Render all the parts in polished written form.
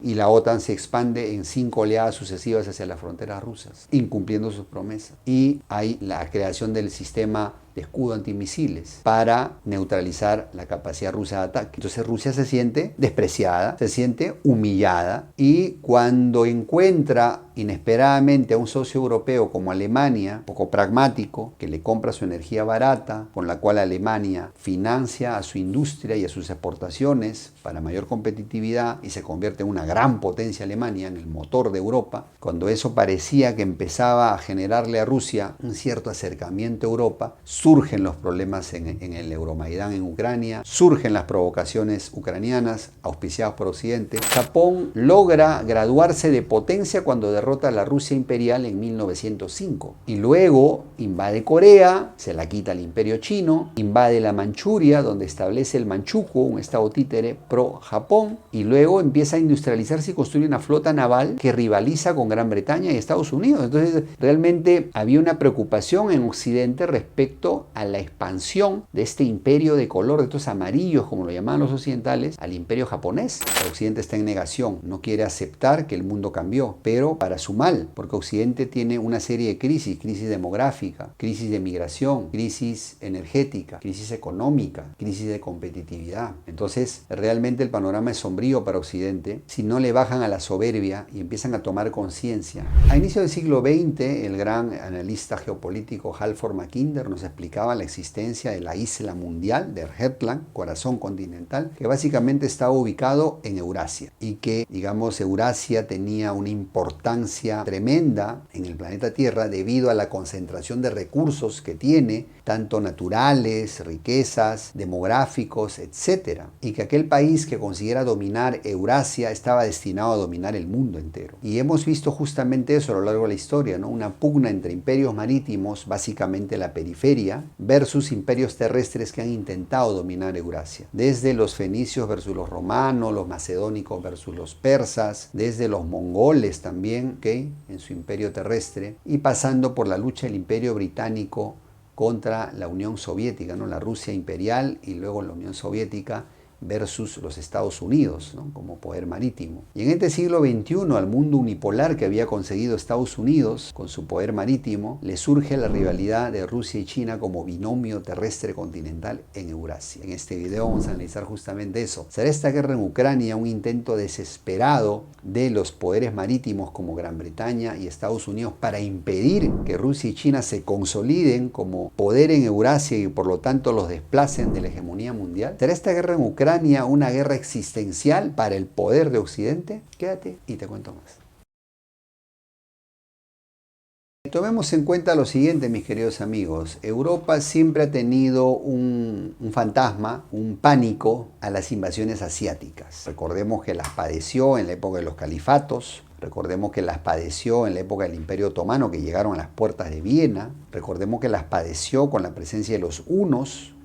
y la OTAN se expande en 5 oleadas sucesivas hacia las fronteras rusas, incumpliendo sus promesas. Y hay la creación del sistema de escudo antimisiles para neutralizar la capacidad rusa de ataque. Entonces Rusia se siente despreciada, se siente humillada, y cuando encuentra inesperadamente a un socio europeo como Alemania, poco pragmático, que le compra su energía barata, con la cual Alemania financia a su industria y a sus exportaciones para mayor competitividad y se convierte en una gran potencia Alemania, en el motor de Europa, cuando eso parecía que empezaba a generarle a Rusia un cierto acercamiento a Europa, surgen los problemas en el Euromaidán en Ucrania, surgen las provocaciones ucranianas auspiciadas por Occidente. Japón logra graduarse de potencia cuando derrota a la Rusia imperial en 1905 y luego invade Corea, se la quita al Imperio Chino, invade la Manchuria, donde establece el Manchukuo, un estado títere pro-Japón, y luego empieza a industrializarse y construye una flota naval que rivaliza con Gran Bretaña y Estados Unidos. Entonces realmente había una preocupación en Occidente respecto a la expansión de este imperio de color, de estos amarillos, como lo llamaban los occidentales, al imperio japonés. El Occidente está en negación, no quiere aceptar que el mundo cambió, pero para su mal, porque Occidente tiene una serie de crisis demográfica, crisis de migración, crisis energética, crisis económica, crisis de competitividad. Entonces realmente el panorama es sombrío para Occidente si no le bajan a la soberbia y empiezan a tomar conciencia. A inicio del siglo XX, el gran analista geopolítico Halford Mackinder nos explicaba la existencia de la isla mundial de Hetland, corazón continental, que básicamente estaba ubicado en Eurasia y que, digamos, Eurasia tenía una importancia tremenda en el planeta Tierra debido a la concentración de recursos que tiene, tanto naturales, riquezas, demográficos, etc. Y que aquel país que consiguiera dominar Eurasia estaba destinado a dominar el mundo entero. Y hemos visto justamente eso a lo largo de la historia, ¿no? Una pugna entre imperios marítimos, básicamente la periferia, versus imperios terrestres que han intentado dominar Eurasia. Desde los fenicios versus los romanos, los macedónicos versus los persas, desde los mongoles también, ¿okay?, en su imperio terrestre, y pasando por la lucha del imperio británico contra la Unión Soviética, ¿no? La Rusia imperial y luego la Unión Soviética versus los Estados Unidos, ¿no?, como poder marítimo. Y en este siglo XXI, al mundo unipolar que había conseguido Estados Unidos con su poder marítimo, le surge la rivalidad de Rusia y China como binomio terrestre continental en Eurasia. En este video vamos a analizar justamente eso. ¿Será esta guerra en Ucrania un intento desesperado de los poderes marítimos como Gran Bretaña y Estados Unidos para impedir que Rusia y China se consoliden como poder en Eurasia y por lo tanto los desplacen de la hegemonía mundial? ¿Será esta guerra en Ucrania una guerra existencial para el poder de Occidente? Quédate y te cuento más. Tomemos en cuenta lo siguiente, mis queridos amigos. Europa siempre ha tenido un fantasma, un pánico a las invasiones asiáticas. Recordemos que las padeció en la época de los califatos. Recordemos que las padeció en la época del Imperio Otomano, que llegaron a las puertas de Viena. Recordemos que las padeció con la presencia de los hunos,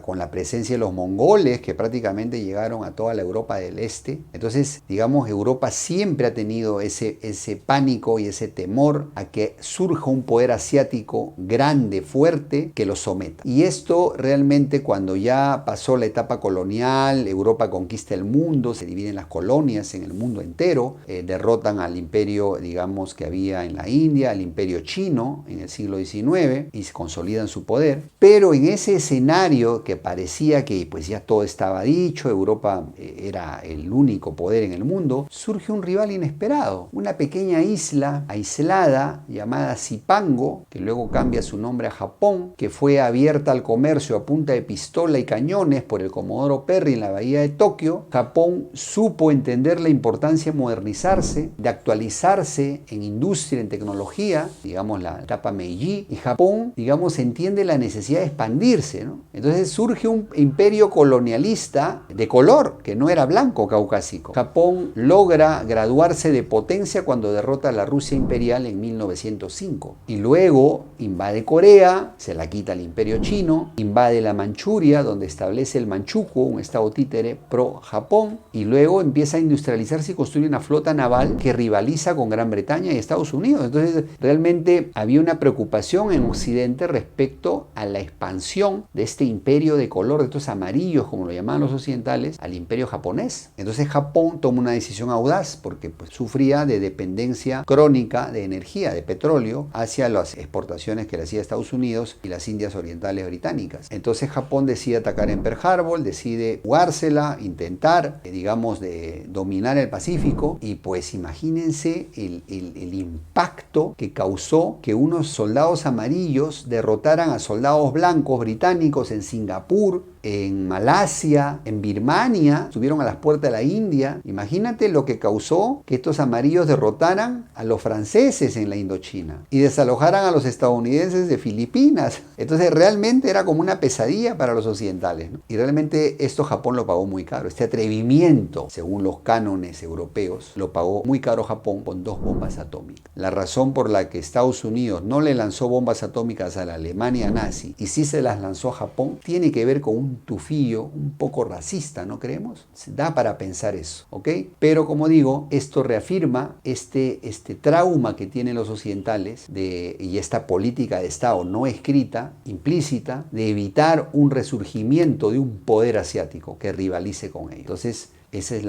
con la presencia de los mongoles, que prácticamente llegaron a toda la Europa del Este. Entonces, digamos, Europa siempre ha tenido ese pánico y ese temor a que surja un poder asiático grande, fuerte, que lo someta. Y esto realmente, cuando ya pasó la etapa colonial, Europa conquista el mundo, se dividen las colonias en el mundo entero, derrotan al imperio, digamos, que había en la India, al imperio chino en el siglo XIX, y se consolidan su poder. Pero en ese escenario que parecía que pues ya todo estaba dicho, Europa era el único poder en el mundo, surge un rival inesperado, una pequeña isla aislada llamada Zipango, que luego cambia su nombre a Japón, que fue abierta al comercio a punta de pistola y cañones por el Comodoro Perry en la bahía de Tokio. Japón supo entender la importancia de modernizarse, de actualizarse en industria, en tecnología, digamos la etapa Meiji, y Japón, digamos, entiende la necesidad de expandirse, ¿no? Entonces surge un imperio colonialista de color, que no era blanco caucásico. Japón logra graduarse de potencia cuando derrota a la Rusia imperial en 1905. Y luego invade Corea, se la quita al Imperio Chino, invade la Manchuria, donde establece el Manchukuo, un estado títere pro-Japón, y luego empieza a industrializarse y construye una flota naval que rivaliza con Gran Bretaña y Estados Unidos. Entonces realmente había una preocupación en Occidente respecto a la expansión de este imperio de color, de estos amarillos, como lo llamaban los occidentales, al imperio japonés. Entonces Japón toma una decisión audaz porque pues, sufría de dependencia crónica de energía, de petróleo, hacia las exportaciones que le hacía Estados Unidos y las Indias Orientales británicas. Entonces Japón decide atacar en Pearl Harbor, decide jugársela, intentar, digamos, de dominar el Pacífico, y pues imagínense el impacto que causó que unos soldados amarillos derrotaran a soldados blancos británicos en Singapur, en Malasia, en Birmania, estuvieron a las puertas de la India. Imagínate lo que causó que estos amarillos derrotaran a los franceses en la Indochina y desalojaran a los estadounidenses de Filipinas. Entonces realmente era como una pesadilla para los occidentales, ¿no? Y realmente esto Japón lo pagó muy caro. Este atrevimiento, según los cánones europeos, lo pagó muy caro Japón con 2 bombas atómicas. La razón por la que Estados Unidos no le lanzó bombas atómicas a la Alemania nazi y sí se las lanzó a Japón tiene que ver con un tufillo un poco racista, ¿no creemos? Da para pensar eso, ¿ok? Pero como digo, esto reafirma este trauma que tienen los occidentales y esta política de Estado no escrita, implícita, de evitar un resurgimiento de un poder asiático que rivalice con ellos. Entonces, ese es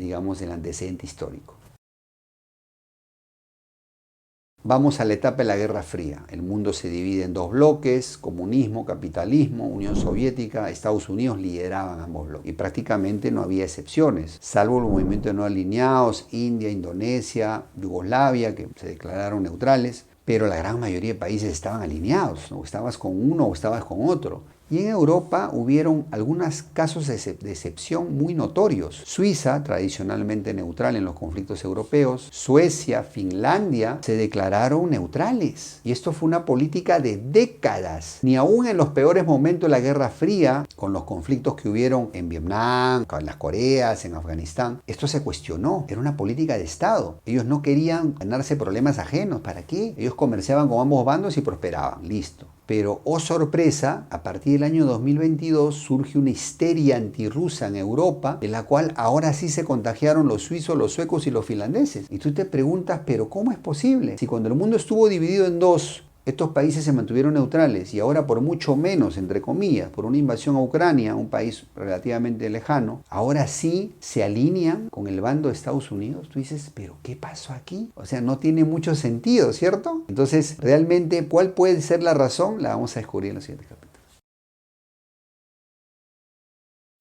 digamos, el antecedente histórico. Vamos a la etapa de la Guerra Fría. El mundo se divide en 2 bloques: comunismo, capitalismo, Unión Soviética. Estados Unidos lideraban ambos bloques y prácticamente no había excepciones, salvo los movimientos no alineados, India, Indonesia, Yugoslavia, que se declararon neutrales, pero la gran mayoría de países estaban alineados, ¿no? O estabas con uno o estabas con otro. Y en Europa hubieron algunos casos de excepción muy notorios. Suiza, tradicionalmente neutral en los conflictos europeos, Suecia, Finlandia, se declararon neutrales. Y esto fue una política de décadas. Ni aún en los peores momentos de la Guerra Fría, con los conflictos que hubieron en Vietnam, en las Coreas, en Afganistán, esto se cuestionó. Era una política de Estado. Ellos no querían ganarse problemas ajenos. ¿Para qué? Ellos comerciaban con ambos bandos y prosperaban. Listo. Pero, oh sorpresa, a partir del año 2022 surge una histeria antirrusa en Europa, de la cual ahora sí se contagiaron los suizos, los suecos y los finlandeses. Y tú te preguntas, ¿pero cómo es posible? Si cuando el mundo estuvo dividido en 2, estos países se mantuvieron neutrales, y ahora por mucho menos, entre comillas, por una invasión a Ucrania, un país relativamente lejano, ahora sí se alinean con el bando de Estados Unidos. Tú dices, ¿pero qué pasó aquí? O sea, no tiene mucho sentido, ¿cierto? Entonces, realmente, ¿cuál puede ser la razón? La vamos a descubrir en los siguientes capítulos.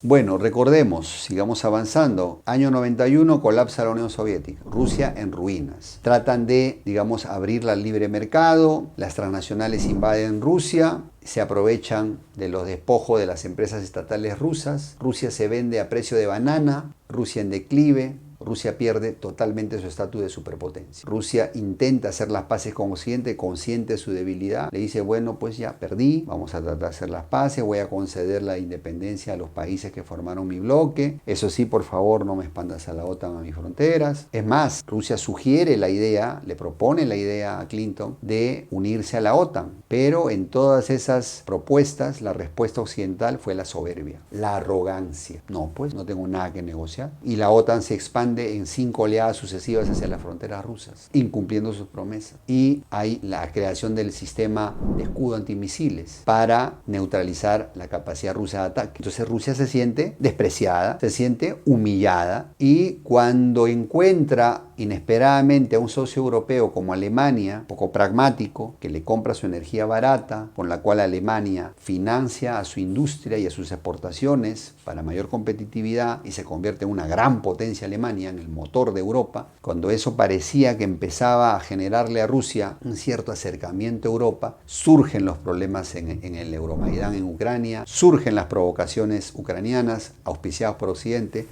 Bueno, recordemos, sigamos avanzando. Año 91, colapsa la Unión Soviética. Rusia en ruinas. Tratan de, digamos, abrirla al libre mercado. Las transnacionales invaden Rusia. Se aprovechan de los despojos de las empresas estatales rusas. Rusia se vende a precio de banana. Rusia en declive. Rusia pierde totalmente su estatus de superpotencia. Rusia intenta hacer las paces con Occidente, consciente de su debilidad. Le dice, bueno, pues ya perdí, vamos a tratar de hacer las paces, voy a conceder la independencia a los países que formaron mi bloque. Eso sí, por favor, no me expandas a la OTAN a mis fronteras. Es más, Rusia sugiere la idea, le propone la idea a Clinton de unirse a la OTAN. Pero en todas esas propuestas, la respuesta occidental fue la soberbia, la arrogancia. No, pues no tengo nada que negociar. Y la OTAN se expande en 5 oleadas sucesivas hacia las fronteras rusas, incumpliendo sus promesas. Y hay la creación del sistema de escudo antimisiles para neutralizar la capacidad rusa de ataque. Entonces Rusia se siente despreciada, se siente humillada, y cuando encuentra inesperadamente a un socio europeo como Alemania, poco pragmático, que le compra su energía barata, con la cual Alemania financia a su industria y a sus exportaciones para mayor competitividad y se convierte en una gran potencia Alemania, en el motor de Europa, cuando eso parecía que empezaba a generarle a Rusia un cierto acercamiento a Europa, surgen los problemas en el Euromaidán en Ucrania, surgen las provocaciones ucranianas auspiciadas por Occidente,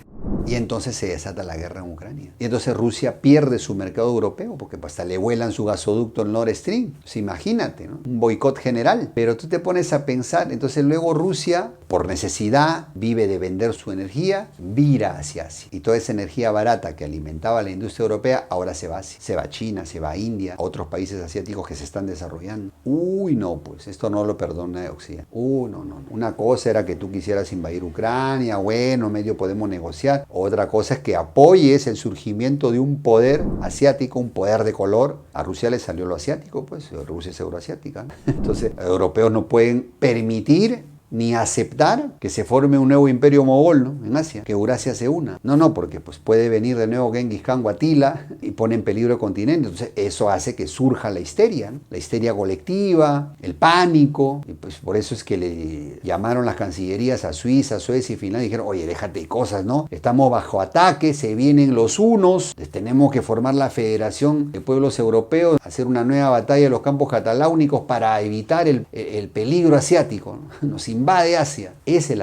y entonces se desata la guerra en Ucrania. Y entonces Rusia pierde su mercado europeo porque hasta le vuelan su gasoducto el Nord Stream. Pues imagínate, ¿no? Un boicot general. Pero tú te pones a pensar, entonces luego Rusia, por necesidad, vive de vender su energía, vira hacia Asia. Y toda esa energía barata que alimentaba la industria europea ahora se va a Asia. Se va a China, se va a India, a otros países asiáticos que se están desarrollando. Uy, no, pues esto no lo perdona Occidente. No. Una cosa era que tú quisieras invadir Ucrania, bueno, medio podemos negociar. Otra cosa es que apoyes el surgimiento de un poder asiático, un poder de color. A Rusia le salió lo asiático, pues Rusia es euroasiática, ¿no? Entonces, los europeos no pueden permitir ni aceptar que se forme un nuevo imperio mogol, ¿no?, en Asia, que Eurasia se una. No, porque pues puede venir de nuevo Genghis Khan o Atila y pone en peligro el continente. Entonces eso hace que surja la histeria, ¿no?, la histeria colectiva, el pánico, y pues por eso es que le llamaron las cancillerías a Suiza, Suecia y Finlandia y dijeron, oye, déjate de cosas, ¿no? Estamos bajo ataque, se vienen los hunos, tenemos que formar la Federación de Pueblos Europeos, hacer una nueva batalla de los campos cataláunicos para evitar el peligro asiático, ¿no? Nos invade Asia. Esa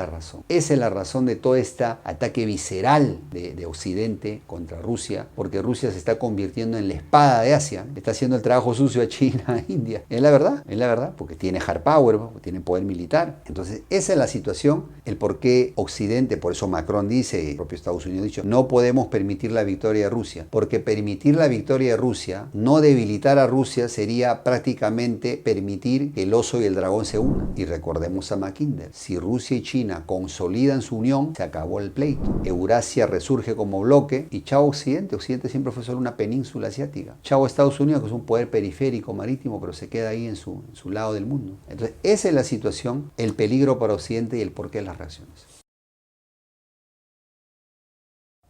es la razón de todo este ataque visceral de Occidente contra Rusia, porque Rusia se está convirtiendo en la espada de Asia, está haciendo el trabajo sucio a China, a India. Es la verdad, porque tiene hard power, porque tiene poder militar. Entonces, esa es la situación, el por qué Occidente, por eso Macron dice, el propio Estados Unidos ha dicho, no podemos permitir la victoria de Rusia, porque permitir la victoria de Rusia, no debilitar a Rusia, sería prácticamente permitir que el oso y el dragón se unan. Y recordemos a Mackinder, si Rusia y China consolidan su unión, se acabó el pleito. Eurasia resurge como bloque y chao Occidente. Occidente siempre fue solo una península asiática. Chao Estados Unidos, que es un poder periférico marítimo, pero se queda ahí en su lado del mundo. Entonces, esa es la situación, el peligro para Occidente y el porqué de las reacciones.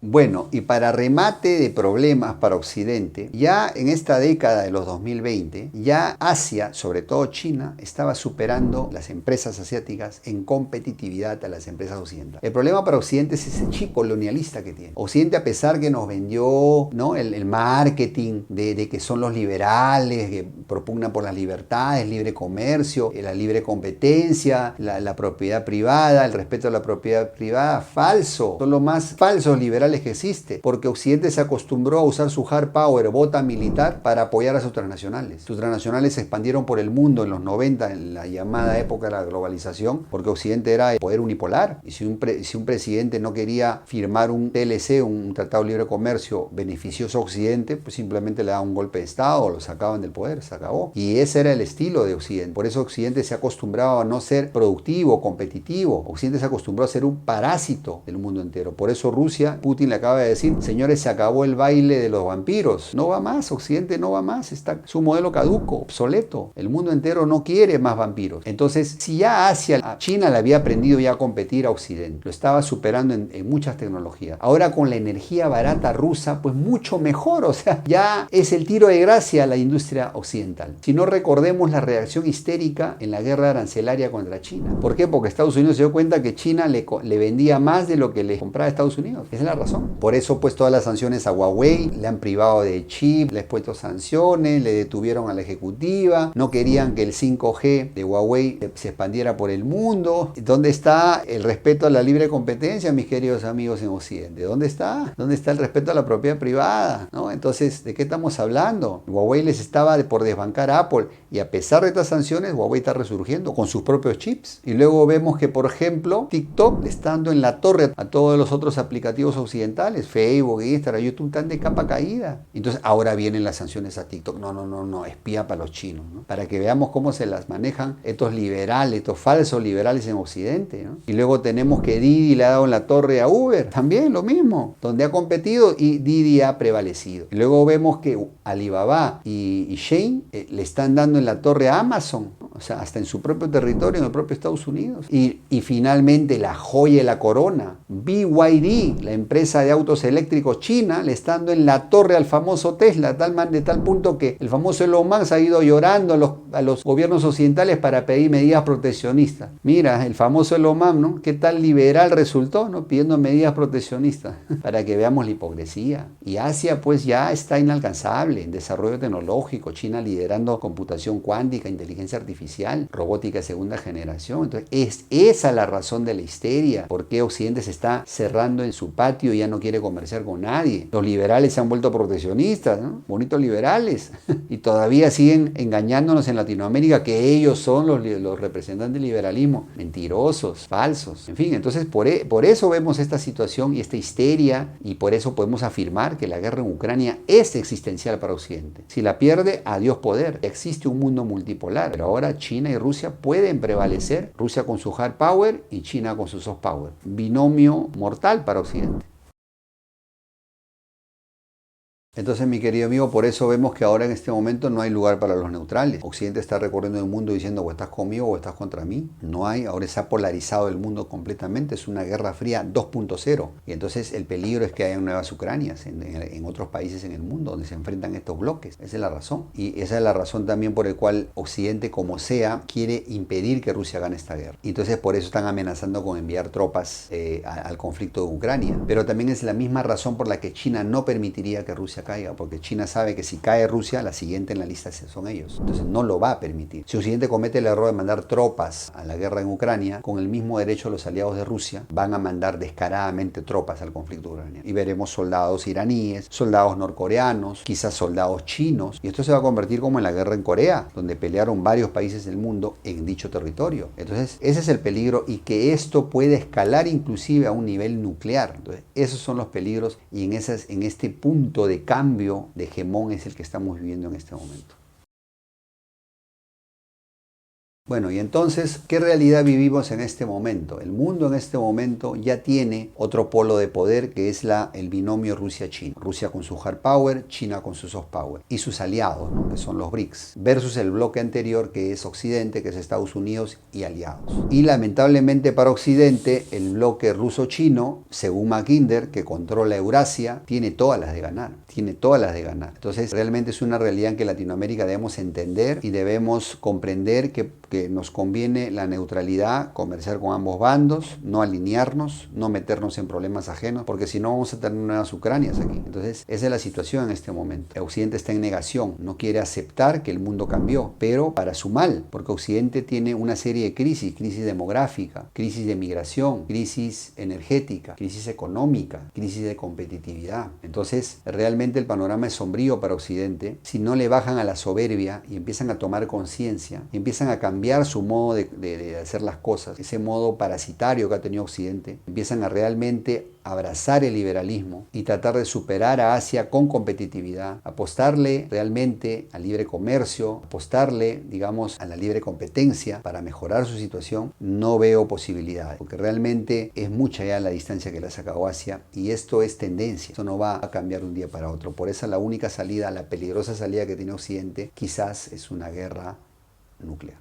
Bueno, y para remate de problemas para Occidente, ya en esta década de los 2020, ya Asia, sobre todo China, estaba superando las empresas asiáticas en competitividad a las empresas occidentales. El problema para Occidente es ese chip colonialista que tiene. Occidente, a pesar que nos vendió, ¿no?, el marketing de que son los liberales, que propugnan por las libertades, libre comercio, la libre competencia, la propiedad privada, el respeto a la propiedad privada, falso. Son los más falsos liberales que existe, porque Occidente se acostumbró a usar su hard power, bota militar, para apoyar a sus transnacionales. Sus transnacionales se expandieron por el mundo en los 90, en la llamada época de la globalización, porque Occidente era el poder unipolar, y si un presidente no quería firmar un TLC, un Tratado de Libre Comercio beneficioso a Occidente, pues simplemente le daba un golpe de Estado o lo sacaban del poder, se acabó. Y ese era el estilo de Occidente. Por eso Occidente se acostumbraba a no ser productivo, competitivo. Occidente se acostumbró a ser un parásito del mundo entero. Por eso Rusia, Putin le acaba de decir, señores, se acabó el baile de los vampiros. No va más, Occidente no va más, está su modelo caduco, obsoleto. El mundo entero no quiere más vampiros. Entonces, si ya a China le había aprendido ya a competir a Occidente, lo estaba superando en muchas tecnologías. Ahora con la energía barata rusa, pues mucho mejor, o sea, ya es el tiro de gracia a la industria occidental. Si no, recordemos la reacción histérica en la guerra arancelaria contra China. ¿Por qué? Porque Estados Unidos se dio cuenta que China le vendía más de lo que le compraba a Estados Unidos. Esa es la razón. Por eso, pues, todas las sanciones a Huawei, le han privado de chip, le han puesto sanciones, le detuvieron a la ejecutiva, no querían que el 5G de Huawei se expandiera por el mundo. ¿Dónde está el respeto a la libre competencia, mis queridos amigos en Occidente? ¿Dónde está? ¿Dónde está el respeto a la propiedad privada? ¿No? Entonces, ¿de qué estamos hablando? Huawei les estaba por desbancar a Apple, y a pesar de estas sanciones, Huawei está resurgiendo con sus propios chips. Y luego vemos que, por ejemplo, TikTok le está dando en la torre a todos los otros aplicativos occidentales, Facebook, Instagram, YouTube, están de capa caída. Entonces ahora vienen las sanciones a TikTok. No, espía para los chinos, ¿no? Para que veamos cómo se las manejan estos liberales, estos falsos liberales en Occidente, ¿no? Y luego tenemos que Didi le ha dado en la torre a Uber, también lo mismo, donde ha competido y Didi ha prevalecido. Y luego vemos que Alibaba y Shein le están dando en la torre a Amazon, ¿no? O sea, hasta en su propio territorio, en el propio Estados Unidos. Y finalmente la joya de la corona, BYD, la empresa de autos eléctricos china, le está dando en la torre al famoso Tesla, de tal punto que el famoso Elon Musk ha ido llorando a los gobiernos occidentales para pedir medidas proteccionistas. Mira, el famoso Elon Musk, ¿no? ¿Qué tal liberal resultó, ¿no?, pidiendo medidas proteccionistas? Para que veamos la hipocresía. Y Asia, pues, ya está inalcanzable en desarrollo tecnológico. China liderando computación cuántica, inteligencia artificial, robótica de segunda generación. Entonces, es esa la razón de la histeria. ¿Por qué Occidente se está cerrando en su patio y ya no quiere comerciar con nadie? Los liberales se han vuelto proteccionistas, ¿no? Bonitos liberales. Y todavía siguen engañándonos en Latinoamérica que ellos son los representantes del liberalismo. Mentirosos, falsos. En fin, entonces por eso vemos esta situación y esta histeria, y por eso podemos afirmar que la guerra en Ucrania es existencial para Occidente. Si la pierde, adiós poder. Existe un mundo multipolar, pero ahora China y Rusia pueden prevalecer. Rusia con su hard power y China con su soft power. Binomio mortal para Occidente. Entonces, mi querido amigo, por eso vemos que ahora en este momento no hay lugar para los neutrales. Occidente está recorriendo el mundo diciendo o estás conmigo o estás contra mí. No hay, ahora se ha polarizado el mundo completamente, es una guerra fría 2.0. Y entonces el peligro es que haya nuevas Ucranias en otros países en el mundo donde se enfrentan estos bloques. Esa es la razón. Y esa es la razón también por la cual Occidente, como sea, quiere impedir que Rusia gane esta guerra. Y entonces por eso están amenazando con enviar tropas al conflicto de Ucrania. Pero también es la misma razón por la que China no permitiría que Rusia caiga, porque China sabe que si cae Rusia, la siguiente en la lista son ellos. Entonces no lo va a permitir. Si Occidente comete el error de mandar tropas a la guerra en Ucrania, con el mismo derecho los aliados de Rusia van a mandar descaradamente tropas al conflicto ucraniano. Y veremos soldados iraníes, soldados norcoreanos, quizás soldados chinos. Y esto se va a convertir como en la guerra en Corea, donde pelearon varios países del mundo en dicho territorio. Entonces ese es el peligro, y que esto puede escalar inclusive a un nivel nuclear. Entonces esos son los peligros, y en este punto de cambio de hegemón es el que estamos viviendo en este momento. Bueno, y entonces, ¿qué realidad vivimos en este momento? El mundo en este momento ya tiene otro polo de poder, que es el binomio Rusia-China. Rusia con su hard power, China con su soft power. Y sus aliados, ¿no?, que son los BRICS. Versus el bloque anterior, que es Occidente, que es Estados Unidos y aliados. Y lamentablemente para Occidente, el bloque ruso-chino, según Mackinder, que controla Eurasia, tiene todas las de ganar. Tiene todas las de ganar. Entonces, realmente es una realidad en que Latinoamérica debemos entender y debemos comprender que nos conviene la neutralidad, conversar con ambos bandos, no alinearnos, no meternos en problemas ajenos, porque si no vamos a tener nuevas Ucranias aquí. Entonces, esa es la situación en este momento. Occidente está en negación, no quiere aceptar que el mundo cambió, pero para su mal, porque Occidente tiene una serie de crisis demográfica, crisis de migración, crisis energética, crisis económica, crisis de competitividad. Entonces, realmente el panorama es sombrío para Occidente si no le bajan a la soberbia y empiezan a tomar conciencia, y empiezan a cambiar su modo de hacer las cosas, ese modo parasitario que ha tenido Occidente. Empiezan a realmente abrazar el liberalismo y tratar de superar a Asia con competitividad, apostarle realmente al libre comercio, apostarle, digamos, a la libre competencia para mejorar su situación. No veo posibilidades, porque realmente es mucha ya la distancia que le ha sacado Asia, y esto es tendencia, esto no va a cambiar de un día para otro. Por eso la única salida, la peligrosa salida que tiene Occidente, quizás es una guerra nuclear.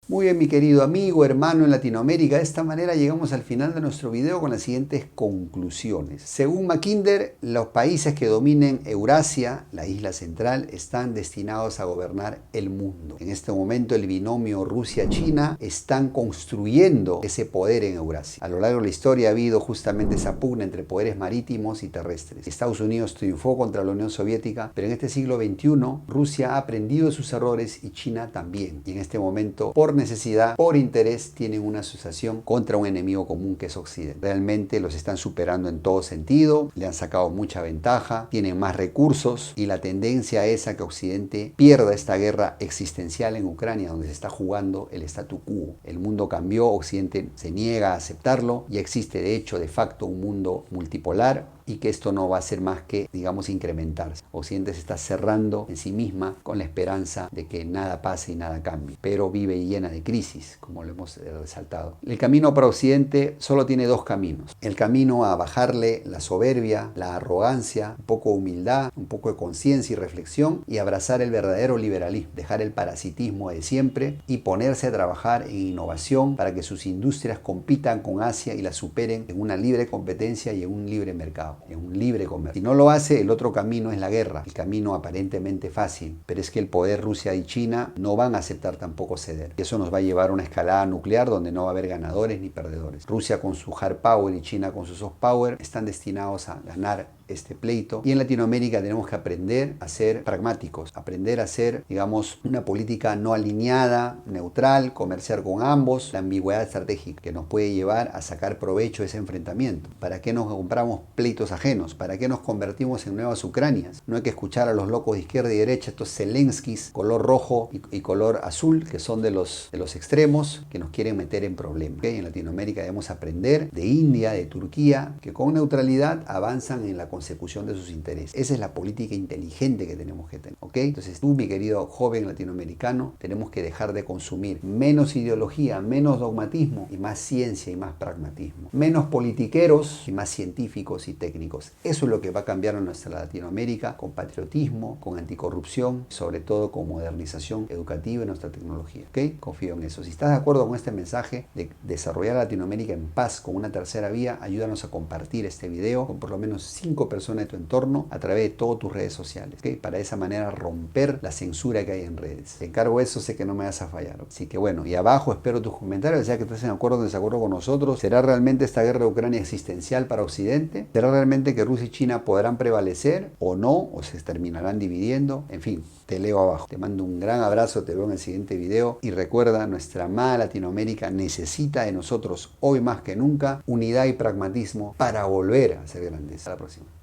Muy bien, mi querido amigo, hermano en Latinoamérica, de esta manera llegamos al final de nuestro video con las siguientes conclusiones. Según Mackinder, los países que dominen Eurasia, la isla central, están destinados a gobernar el mundo. En este momento el binomio Rusia-China están construyendo ese poder en Eurasia. A lo largo de la historia ha habido justamente esa pugna entre poderes marítimos y terrestres. Estados Unidos triunfó contra la Unión Soviética, pero en este siglo XXI Rusia ha aprendido de sus errores y China también. Y en este momento, por necesidad, por interés, tienen una asociación contra un enemigo común que es Occidente. Realmente los están superando en todo sentido, le han sacado mucha ventaja, tienen más recursos, y la tendencia es a que Occidente pierda esta guerra existencial en Ucrania, donde se está jugando el statu quo. El mundo cambió, Occidente se niega a aceptarlo, y existe de hecho, de facto, un mundo multipolar, y que esto no va a ser más que, digamos, incrementarse. Occidente se está cerrando en sí misma con la esperanza de que nada pase y nada cambie, pero vive llena de crisis, como lo hemos resaltado. El camino para Occidente solo tiene dos caminos: el camino a bajarle la soberbia, la arrogancia, un poco de humildad, un poco de conciencia y reflexión, y abrazar el verdadero liberalismo, dejar el parasitismo de siempre y ponerse a trabajar en innovación para que sus industrias compitan con Asia y la superen en una libre competencia y en un libre mercado, en un libre comercio. Si no lo hace, el otro camino es la guerra, el camino aparentemente fácil, pero es que el poder Rusia y China no van a aceptar tampoco ceder. Y eso nos va a llevar a una escalada nuclear donde no va a haber ganadores ni perdedores. Rusia con su hard power y China con su soft power están destinados a ganar este pleito, y en Latinoamérica tenemos que aprender a ser pragmáticos, aprender a hacer, digamos, una política no alineada, neutral, comerciar con ambos, la ambigüedad estratégica que nos puede llevar a sacar provecho de ese enfrentamiento. ¿Para qué nos compramos pleitos ajenos? ¿Para qué nos convertimos en nuevas Ucranias? No hay que escuchar a los locos de izquierda y derecha, estos Zelenskis, color rojo y color azul, que son de los extremos, que nos quieren meter en problemas. En Latinoamérica debemos aprender de India, de Turquía, que con neutralidad avanzan en la consecución de sus intereses. Esa es la política inteligente que tenemos que tener, ¿ok? Entonces tú, mi querido joven latinoamericano, tenemos que dejar de consumir menos ideología, menos dogmatismo y más ciencia y más pragmatismo. Menos politiqueros y más científicos y técnicos. Eso es lo que va a cambiar en nuestra Latinoamérica con patriotismo, con anticorrupción, sobre todo con modernización educativa en nuestra tecnología, ¿ok? Confío en eso. Si estás de acuerdo con este mensaje de desarrollar Latinoamérica en paz con una tercera vía, ayúdanos a compartir este video con por lo menos 5 personas de tu entorno a través de todas tus redes sociales, ¿ok? Para de esa manera romper la censura que hay en redes. Te encargo eso, sé que no me vas a fallar. Así que bueno, y abajo espero tus comentarios, ya que estés en acuerdo o desacuerdo con nosotros. ¿Será realmente esta guerra de Ucrania existencial para Occidente? ¿Será realmente que Rusia y China podrán prevalecer o no? ¿O se terminarán dividiendo? En fin, te leo abajo. Te mando un gran abrazo, te veo en el siguiente video y recuerda, nuestra amada Latinoamérica necesita de nosotros hoy más que nunca unidad y pragmatismo para volver a ser grandes. Hasta la próxima.